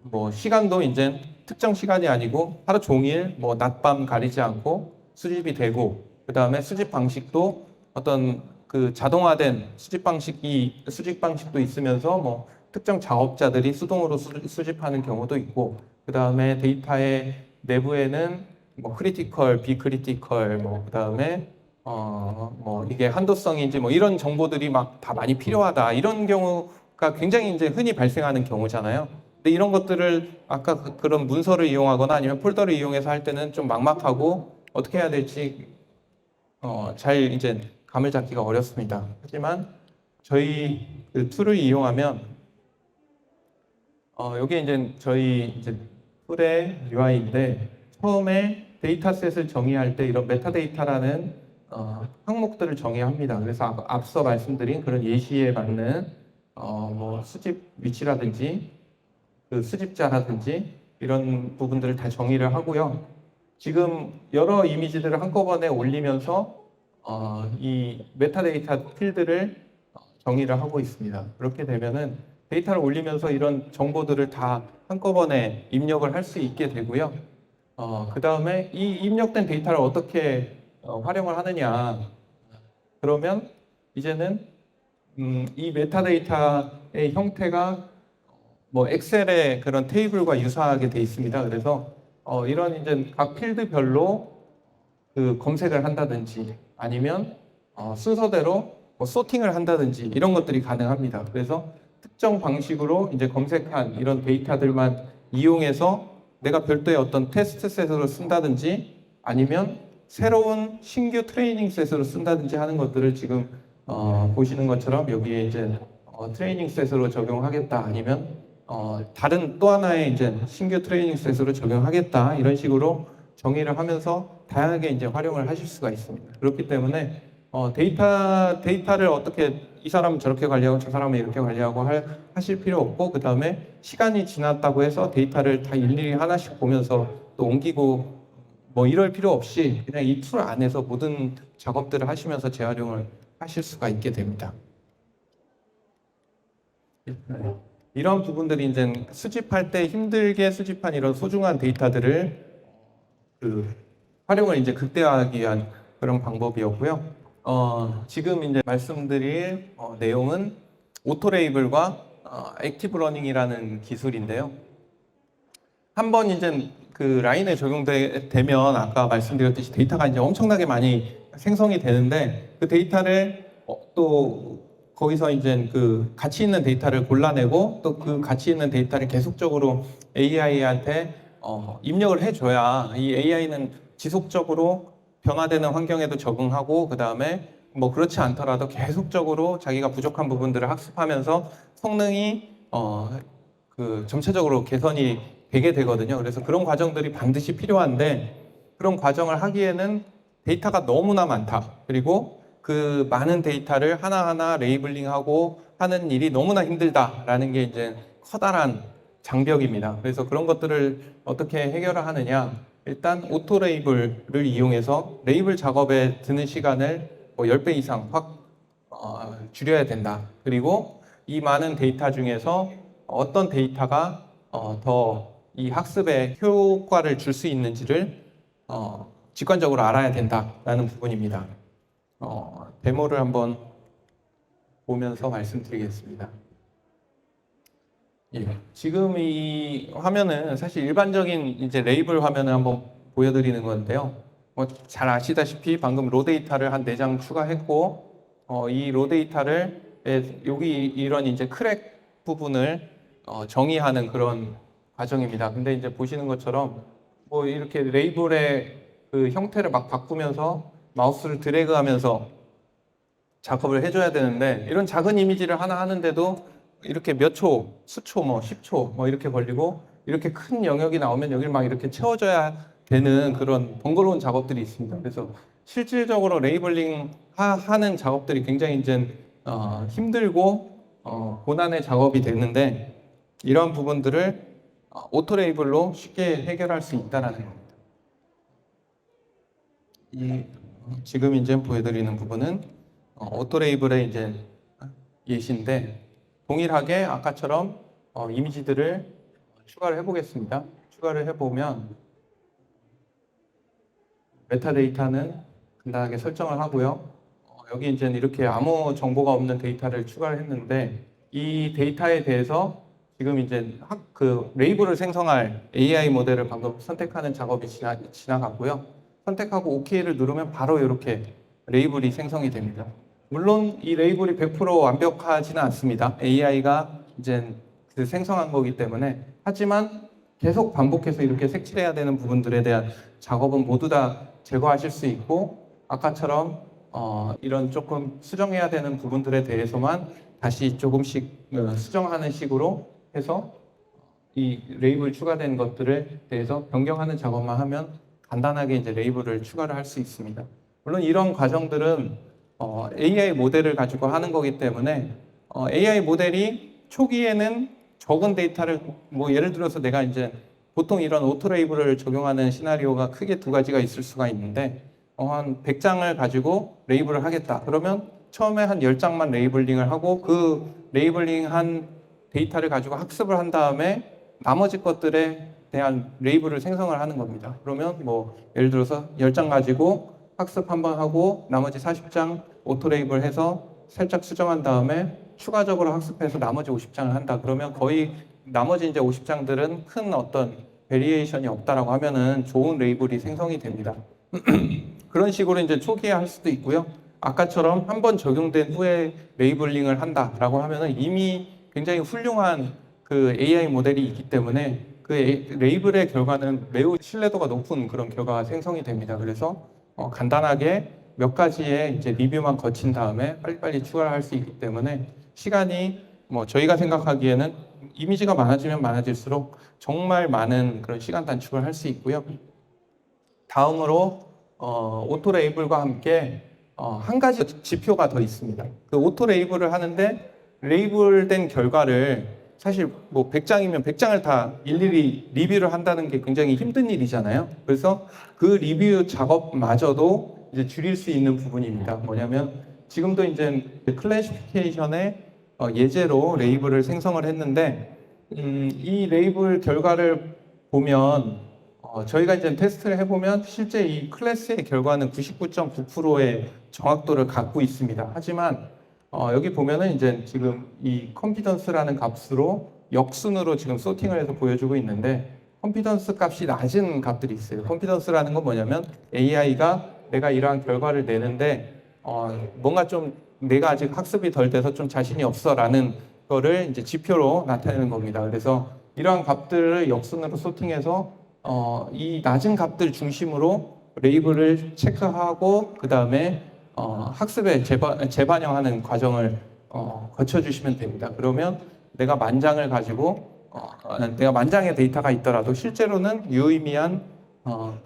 뭐 시간도 이제 특정 시간이 아니고 하루 종일 뭐 낮밤 가리지 않고 수집이 되고, 그 다음에 수집 방식도 어떤 그 자동화된 수집 방식도 있으면서 뭐 특정 작업자들이 수동으로 수집하는 경우도 있고, 그 다음에 데이터의 내부에는 뭐 크리티컬, 비크리티컬, 뭐 그 다음에 뭐 이게 한도성인지 뭐 이런 정보들이 막 다 많이 필요하다, 이런 경우가 굉장히 이제 흔히 발생하는 경우잖아요. 근데 이런 것들을 아까 그런 문서를 이용하거나 아니면 폴더를 이용해서 할 때는 좀 막막하고 어떻게 해야 될지 잘 이제 감을 잡기가 어렵습니다. 하지만 저희 그 툴을 이용하면 여기 이제 저희 이제 툴의 UI인데, 처음에 데이터셋을 정의할 때 이런 메타데이터라는 항목들을 정의합니다. 그래서 앞서 말씀드린 그런 예시에 맞는 뭐 수집 위치라든지 그 수집자라든지 이런 부분들을 다 정의를 하고요. 지금 여러 이미지들을 한꺼번에 올리면서 이 메타데이터 필드를 정의를 하고 있습니다. 그렇게 되면은 데이터를 올리면서 이런 정보들을 다 한꺼번에 입력을 할 수 있게 되고요. 그 다음에 이 입력된 데이터를 어떻게 활용을 하느냐. 그러면 이제는 이 메타데이터의 형태가 뭐 엑셀의 그런 테이블과 유사하게 돼 있습니다. 그래서 이런 이제 각 필드별로 그 검색을 한다든지 아니면 순서대로 뭐 소팅을 한다든지 이런 것들이 가능합니다. 그래서 특정 방식으로 이제 검색한 이런 데이터들만 이용해서 내가 별도의 어떤 테스트 셋으로 쓴다든지 아니면 새로운 신규 트레이닝 셋으로 쓴다든지 하는 것들을 지금 보시는 것처럼 여기에 이제 트레이닝 셋으로 적용하겠다 아니면 다른 또 하나의 이제 신규 트레이닝 셋으로 적용하겠다 이런 식으로 정의를 하면서 다양하게 이제 활용을 하실 수가 있습니다. 그렇기 때문에 데이터를 어떻게 이 사람은 저렇게 관리하고 저 사람은 이렇게 관리하고 하실 필요 없고 그 다음에 시간이 지났다고 해서 데이터를 다 일일이 하나씩 보면서 또 옮기고 뭐 이럴 필요 없이 그냥 이 툴 안에서 모든 작업들을 하시면서 재활용을 하실 수가 있게 됩니다. 이런 부분들이 이제 수집할 때 힘들게 수집한 이런 소중한 데이터들을 활용을 이제 극대화하기 위한 그런 방법이었고요. 지금 이제 말씀드릴 내용은 오토레이블과 액티브 러닝이라는 기술인데요. 한번 이제 그 라인에 적용되면 아까 말씀드렸듯이 데이터가 이제 엄청나게 많이 생성이 되는데 그 데이터를 또 거기서 이제 그 가치 있는 데이터를 골라내고 또 그 가치 있는 데이터를 계속적으로 AI한테 입력을 해줘야 이 AI는 지속적으로 변화되는 환경에도 적응하고 그 다음에 뭐 그렇지 않더라도 계속적으로 자기가 부족한 부분들을 학습하면서 성능이 그 점차적으로 개선이 되게 되거든요. 그래서 그런 과정들이 반드시 필요한데 그런 과정을 하기에는 데이터가 너무나 많다. 그리고 그 많은 데이터를 하나하나 레이블링하고 하는 일이 너무나 힘들다라는 게 이제 커다란 장벽입니다. 그래서 그런 것들을 어떻게 해결을 하느냐? 일단 오토 레이블을 이용해서 레이블 작업에 드는 시간을 뭐 10배 이상 확 줄여야 된다. 그리고 이 많은 데이터 중에서 어떤 데이터가 더 이 학습에 효과를 줄 수 있는지를 직관적으로 알아야 된다라는 부분입니다. 데모를 한번 보면서 말씀드리겠습니다. 예, 지금 이 화면은 사실 일반적인 이제 레이블 화면을 한번 보여드리는 건데요. 뭐 잘 아시다시피 방금 로 데이터를 한 4장 추가했고, 이 로 데이터를 여기 이런 이제 크랙 부분을 정의하는 그런 과정입니다. 근데 이제 보시는 것처럼 뭐 이렇게 레이블의 그 형태를 막 바꾸면서 마우스를 드래그하면서 작업을 해줘야 되는데 이런 작은 이미지를 하나 하는데도 이렇게 몇 초, 수초, 뭐 10초 뭐 이렇게 걸리고 이렇게 큰 영역이 나오면 여기를 막 이렇게 채워줘야 되는 그런 번거로운 작업들이 있습니다. 그래서 실질적으로 레이블링 하는 작업들이 굉장히 이제 힘들고 고난의 작업이 되는데 이런 부분들을 오토 레이블로 쉽게 해결할 수 있다는 겁니다. 지금 이제 보여드리는 부분은 오토 레이블의 이제 예시인데 동일하게 아까처럼 이미지들을 추가를 해보겠습니다. 추가를 해보면 메타데이터는 간단하게 설정을 하고요. 여기 이제 이렇게 아무 정보가 없는 데이터를 추가를 했는데 이 데이터에 대해서 지금 이제 그 레이블을 생성할 AI 모델을 방금 선택하는 작업이 지나갔고요. 선택하고 OK를 누르면 바로 이렇게 레이블이 생성이 됩니다. 물론 이 레이블이 100% 완벽하지는 않습니다. AI가 이제 그 생성한 거기 때문에 하지만 계속 반복해서 이렇게 색칠해야 되는 부분들에 대한 작업은 모두 다 제거하실 수 있고 아까처럼 이런 조금 수정해야 되는 부분들에 대해서만 다시 조금씩 수정하는 식으로 해서 이 레이블 추가된 것들에 대해서 변경하는 작업만 하면 간단하게 이제 레이블을 추가를 할 수 있습니다. 물론 이런 과정들은 AI 모델을 가지고 하는 거기 때문에 AI 모델이 초기에는 적은 데이터를 뭐 예를 들어서 내가 이제 보통 이런 오토 레이블을 적용하는 시나리오가 크게 두 가지가 있을 수가 있는데 한 100장을 가지고 레이블을 하겠다. 그러면 처음에 한 10장만 레이블링을 하고 그 레이블링한 데이터를 가지고 학습을 한 다음에 나머지 것들에 대한 레이블을 생성을 하는 겁니다. 그러면 뭐 예를 들어서 10장 가지고 학습 한번 하고 나머지 40장 오토 레이블 해서 살짝 수정한 다음에 추가적으로 학습해서 나머지 50장을 한다. 그러면 거의 나머지 이제 50장들은 큰 어떤 베리에이션이 없다라고 하면은 좋은 레이블이 생성이 됩니다. 그런 식으로 이제 초기에 할 수도 있고요. 아까처럼 한번 적용된 후에 레이블링을 한다라고 하면은 이미 굉장히 훌륭한 그 AI 모델이 있기 때문에 그 레이블의 결과는 매우 신뢰도가 높은 그런 결과가 생성이 됩니다. 그래서 간단하게 몇 가지의 이제 리뷰만 거친 다음에 빨리빨리 추가를 할 수 있기 때문에 시간이 뭐 저희가 생각하기에는 이미지가 많아지면 많아질수록 정말 많은 그런 시간 단축을 할 수 있고요. 다음으로 오토 레이블과 함께 한 가지 지표가 더 있습니다. 그 오토 레이블을 하는데 레이블된 결과를 사실 뭐 100장이면 100장을 다 일일이 리뷰를 한다는 게 굉장히 힘든 일이잖아요. 그래서 그 리뷰 작업마저도 이제 줄일 수 있는 부분입니다. 뭐냐면 지금도 이제 클래시피케이션의 예제로 레이블을 생성을 했는데 이 레이블 결과를 보면 저희가 이제 테스트를 해보면 실제 이 클래스의 결과는 99.9%의 정확도를 갖고 있습니다. 하지만 여기 보면은 이제 지금 이 컨피던스라는 값으로 역순으로 지금 소팅을 해서 보여주고 있는데 컨피던스 값이 낮은 값들이 있어요. 컨피던스라는 건 뭐냐면 AI가 내가 이러한 결과를 내는데 뭔가 좀 내가 아직 학습이 덜 돼서 좀 자신이 없어라는 거를 이제 지표로 나타내는 겁니다. 그래서 이러한 값들을 역순으로 소팅해서 이 낮은 값들 중심으로 레이블을 체크하고 그 다음에 학습에 재반영하는 과정을 거쳐주시면 됩니다. 그러면 내가 만장을 가지고 내가 만장의 데이터가 있더라도 실제로는 유의미한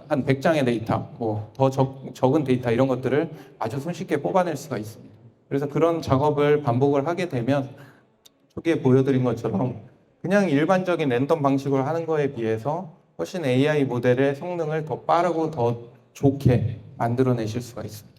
한 100장의 데이터, 뭐 더 적은 데이터 이런 것들을 아주 손쉽게 뽑아낼 수가 있습니다. 그래서 그런 작업을 반복을 하게 되면 초기에 보여드린 것처럼 그냥 일반적인 랜덤 방식으로 하는 거에 비해서 훨씬 AI 모델의 성능을 더 빠르고 더 좋게 만들어내실 수가 있습니다.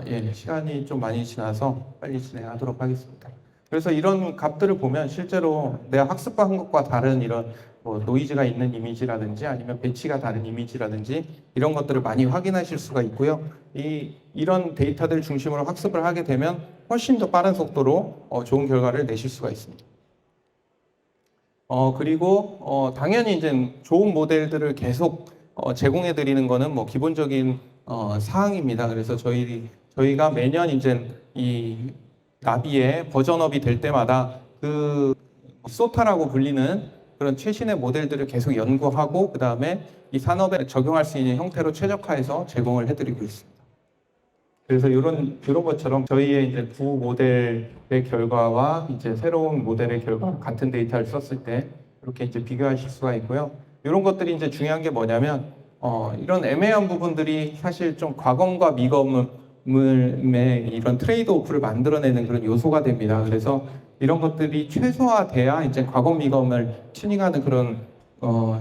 예, 시간이 좀 많이 지나서 빨리 진행하도록 하겠습니다. 그래서 이런 값들을 보면 실제로 내가 학습한 것과 다른 이런 뭐 노이즈가 있는 이미지라든지 아니면 배치가 다른 이미지라든지 이런 것들을 많이 확인하실 수가 있고요. 이런 데이터들 중심으로 학습을 하게 되면 훨씬 더 빠른 속도로 좋은 결과를 내실 수가 있습니다. 그리고 당연히 이제 좋은 모델들을 계속 제공해 드리는 거는 뭐 기본적인 사항입니다. 그래서 저희가 매년 이제 이 나비의 버전업이 될 때마다 그 소타라고 불리는 그런 최신의 모델들을 계속 연구하고 그 다음에 이 산업에 적용할 수 있는 형태로 최적화해서 제공을 해드리고 있습니다. 그래서 이런 것처럼 저희의 이제 구 모델의 결과와 이제 새로운 모델의 결과 같은 데이터를 썼을 때 이렇게 이제 비교하실 수가 있고요. 이런 것들이 이제 중요한 게 뭐냐면 이런 애매한 부분들이 사실 좀 과검과 미검의 이런 트레이드 오프를 만들어내는 그런 요소가 됩니다. 그래서 이런 것들이 최소화돼야 이제 과검 미검을 튜닝하는 그런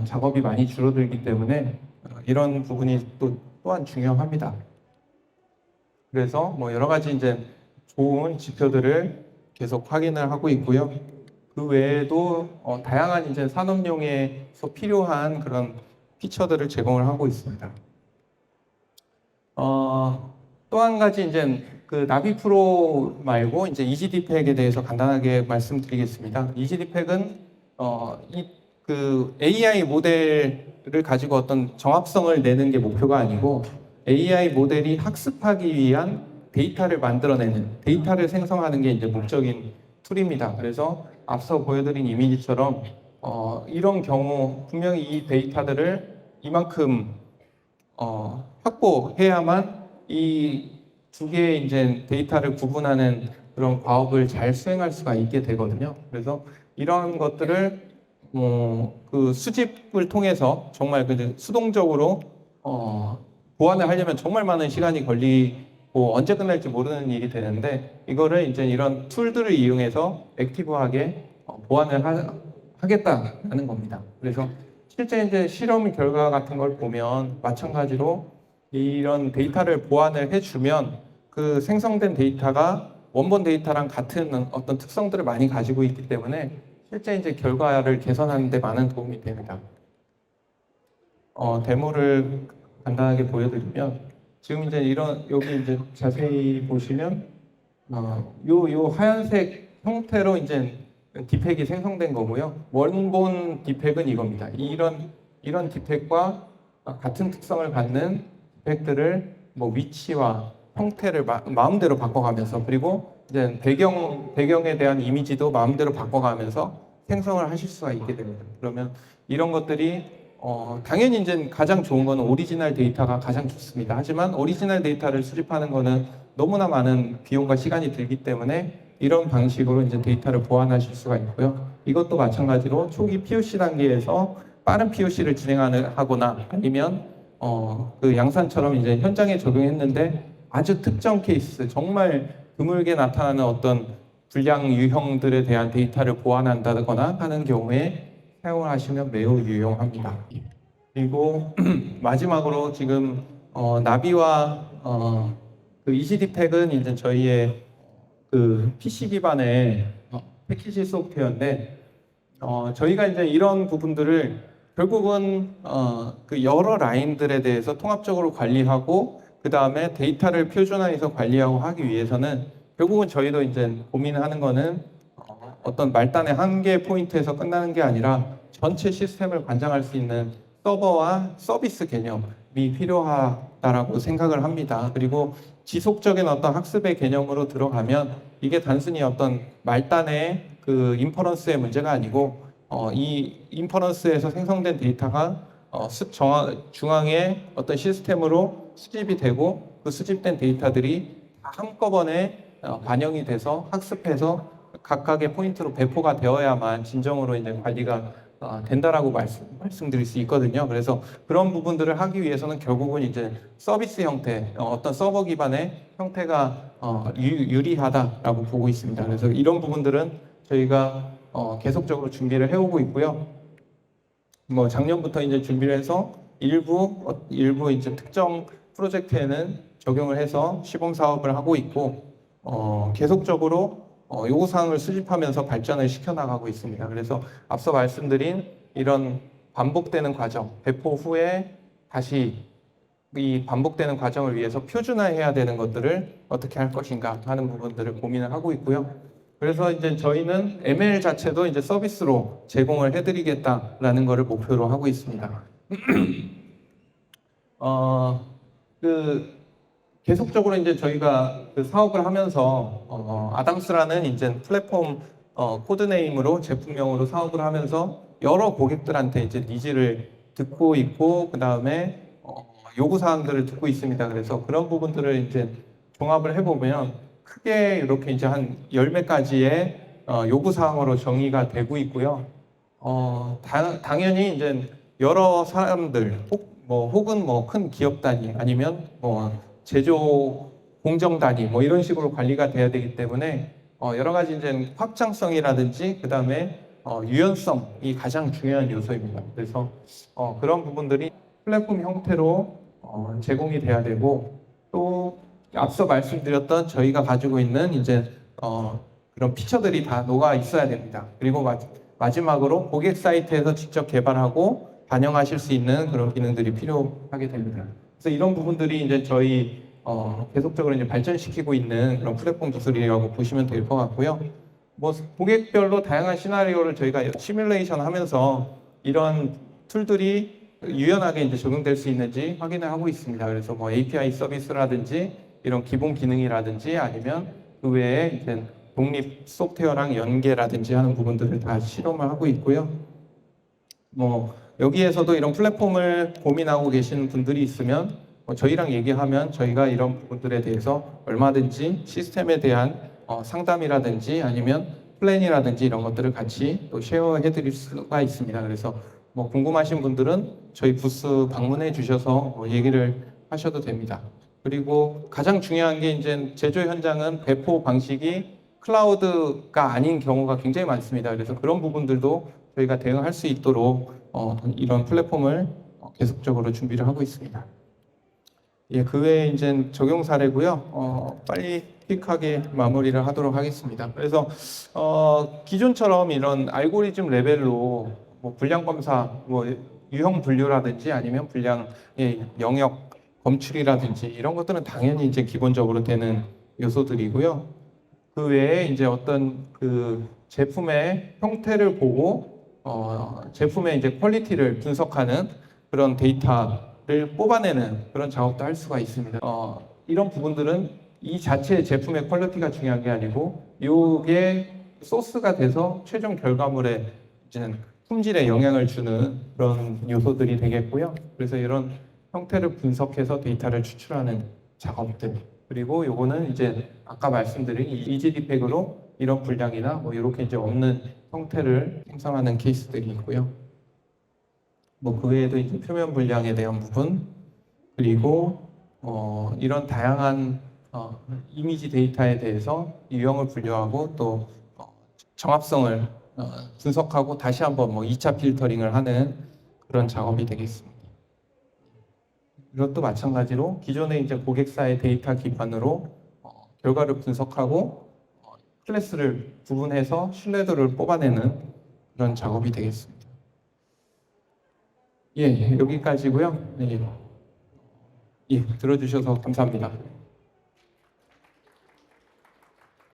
작업이 많이 줄어들기 때문에 이런 부분이 또한 중요합니다. 그래서 뭐 여러 가지 이제 좋은 지표들을 계속 확인을 하고 있고요. 그 외에도 다양한 이제 산업용에서 필요한 그런 피처들을 제공을 하고 있습니다. 또 한 가지 이제 그 나비 프로 말고 이제 이지디팩에 대해서 간단하게 말씀드리겠습니다. 이지디팩은 그 AI 모델을 가지고 어떤 정합성을 내는 게 목표가 아니고 AI 모델이 학습하기 위한 데이터를 만들어내는 데이터를 생성하는 게 이제 목적인 툴입니다. 그래서 앞서 보여드린 이미지처럼 이런 경우 분명히 이 데이터들을 이만큼 확보해야만 이 두 개의 이제 데이터를 구분하는 그런 과업을 잘 수행할 수가 있게 되거든요. 그래서 이런 것들을 그 수집을 통해서 정말 그 수동적으로 보완을 하려면 정말 많은 시간이 걸리고 언제 끝날지 모르는 일이 되는데 이거를 이제 이런 툴들을 이용해서 액티브하게 보완을 하겠다는 겁니다. 그래서 실제 이제 실험 결과 같은 걸 보면 마찬가지로 이런 데이터를 보완을 해주면 그 생성된 데이터가 원본 데이터랑 같은 어떤 특성들을 많이 가지고 있기 때문에 실제 이제 결과를 개선하는 데 많은 도움이 됩니다. 데모를 간단하게 보여드리면 지금 이제 여기 이제 자세히 보시면 요 하얀색 형태로 이제 디팩이 생성된 거고요. 원본 디팩은 이겁니다. 이런 디팩과 같은 특성을 갖는 디팩들을 뭐 위치와 형태를 마음대로 바꿔가면서 그리고 이제 배경에 대한 이미지도 마음대로 바꿔가면서 생성을 하실 수가 있게 됩니다. 그러면 이런 것들이 당연히 이제 가장 좋은 거는 오리지널 데이터가 가장 좋습니다. 하지만 오리지널 데이터를 수집하는 거는 너무나 많은 비용과 시간이 들기 때문에 이런 방식으로 이제 데이터를 보완하실 수가 있고요. 이것도 마찬가지로 초기 POC 단계에서 빠른 POC를 진행하거나 아니면 그 양산처럼 이제 현장에 적용했는데 아주 특정 케이스, 정말 드물게 나타나는 어떤 불량 유형들에 대한 데이터를 보완한다거나 하는 경우에 사용을 하시면 매우 유용합니다. 그리고 마지막으로 지금 나비와 그 ECD 팩은 이제 저희의 그 PC 기반의 패키지 소프트웨어인데 저희가 이제 이런 부분들을 결국은 그 여러 라인들에 대해서 통합적으로 관리하고 그 다음에 데이터를 표준화해서 관리하고 하기 위해서는 결국은 저희도 이제 고민하는 거는 어떤 말단의 한 개 포인트에서 끝나는 게 아니라 전체 시스템을 관장할 수 있는 서버와 서비스 개념이 필요하다라고 생각을 합니다. 그리고 지속적인 어떤 학습의 개념으로 들어가면 이게 단순히 어떤 말단의 그 인퍼런스의 문제가 아니고 이 인퍼런스에서 생성된 데이터가 중앙의 어떤 시스템으로 수집이 되고 그 수집된 데이터들이 다 한꺼번에 반영이 돼서 학습해서 각각의 포인트로 배포가 되어야만 진정으로 이제 관리가 된다라고 말씀드릴 수 있거든요. 그래서 그런 부분들을 하기 위해서는 결국은 이제 서비스 형태, 어떤 서버 기반의 형태가 유리하다라고 보고 있습니다. 그래서 이런 부분들은 저희가 계속적으로 준비를 해오고 있고요. 뭐 작년부터 이제 준비를 해서 일부 이제 특정 프로젝트에는 적용을 해서 시범 사업을 하고 있고 계속적으로 요구사항을 수집하면서 발전을 시켜나가고 있습니다. 그래서 앞서 말씀드린 이런 반복되는 과정, 배포 후에 다시 이 반복되는 과정을 위해서 표준화해야 되는 것들을 어떻게 할 것인가 하는 부분들을 고민을 하고 있고요. 그래서 이제 저희는 ML 자체도 이제 서비스로 제공을 해드리겠다라는 것을 목표로 하고 있습니다. 계속적으로 이제 저희가 그 사업을 하면서 아담스라는 이제 플랫폼 코드네임으로 제품명으로 사업을 하면서 여러 고객들한테 이제 니즈를 듣고 있고 그 다음에 요구 사항들을 듣고 있습니다. 그래서 그런 부분들을 이제 종합을 해보면 크게 이렇게 이제 한 10몇 가지의 요구 사항으로 정의가 되고 있고요. 당연히 이제 여러 사람들 혹은 뭐 큰 기업 단위 아니면 제조 공정 단위 이런 식으로 관리가 돼야 되기 때문에 여러 가지 이제 확장성이라든지 그 다음에 유연성이 가장 중요한 요소입니다. 그래서 그런 부분들이 플랫폼 형태로 제공이 돼야 되고 또 앞서 말씀드렸던 저희가 가지고 있는 이제 그런 피처들이 다 녹아 있어야 됩니다. 그리고 마지막으로 고객 사이트에서 직접 개발하고 반영하실 수 있는 그런 기능들이 필요하게 됩니다. 그래서 이런 부분들이 이제 저희 계속적으로 이제 발전시키고 있는 그런 플랫폼 기술이라고 보시면 될 것 같고요. 뭐 고객별로 다양한 시나리오를 저희가 시뮬레이션 하면서 이런 툴들이 유연하게 이제 적용될 수 있는지 확인을 하고 있습니다. 그래서 뭐 API 서비스라든지 이런 기본 기능이라든지 아니면 그 외에 이제 독립 소프트웨어랑 연계라든지 하는 부분들을 다 실험을 하고 있고요. 뭐 여기에서도 이런 플랫폼을 고민하고 계시는 분들이 있으면 저희랑 얘기하면 저희가 이런 부분들에 대해서 얼마든지 시스템에 대한 상담이라든지 아니면 플랜이라든지 이런 것들을 같이 또 쉐어해 드릴 수가 있습니다. 그래서 뭐 궁금하신 분들은 저희 부스 방문해 주셔서 얘기를 하셔도 됩니다. 그리고 가장 중요한 게 이제 제조 현장은 배포 방식이 클라우드가 아닌 경우가 굉장히 많습니다. 그래서 그런 부분들도 저희가 대응할 수 있도록 이런 플랫폼을 계속적으로 준비를 하고 있습니다. 예, 그 외에 이제 적용 사례고요. 빨리 퀵하게 마무리를 하도록 하겠습니다. 그래서 기존처럼 이런 알고리즘 레벨로 뭐 분량 검사, 뭐 유형 분류라든지 아니면 분량의 영역 검출이라든지 이런 것들은 당연히 이제 기본적으로 되는 요소들이고요. 그 외에 이제 어떤 그 제품의 형태를 보고 제품의 이제 퀄리티를 분석하는 그런 데이터를 뽑아내는 그런 작업도 할 수가 있습니다. 이런 부분들은 이 자체의 제품의 퀄리티가 중요한 게 아니고 이게 소스가 돼서 최종 결과물에 이제 품질에 영향을 주는 그런 요소들이 되겠고요. 그래서 이런 형태를 분석해서 데이터를 추출하는 작업들. 그리고 요거는 이제 아까 말씀드린 이지디 팩으로 이런 분량이나 뭐 이렇게 이제 없는 형태를 생성하는 케이스들이 있고요. 뭐 그 외에도 이제 표면 분량에 대한 부분, 그리고 이런 다양한 이미지 데이터에 대해서 유형을 분류하고 또 정합성을 분석하고 다시 한번 뭐 2차 필터링을 하는 그런 작업이 되겠습니다. 이것도 마찬가지로 기존의 이제 고객사의 데이터 기반으로 결과를 분석하고 클래스를 구분해서 신뢰도를 뽑아내는 그런 작업이 되겠습니다. 예, 여기까지고요. 예, 들어주셔서 감사합니다.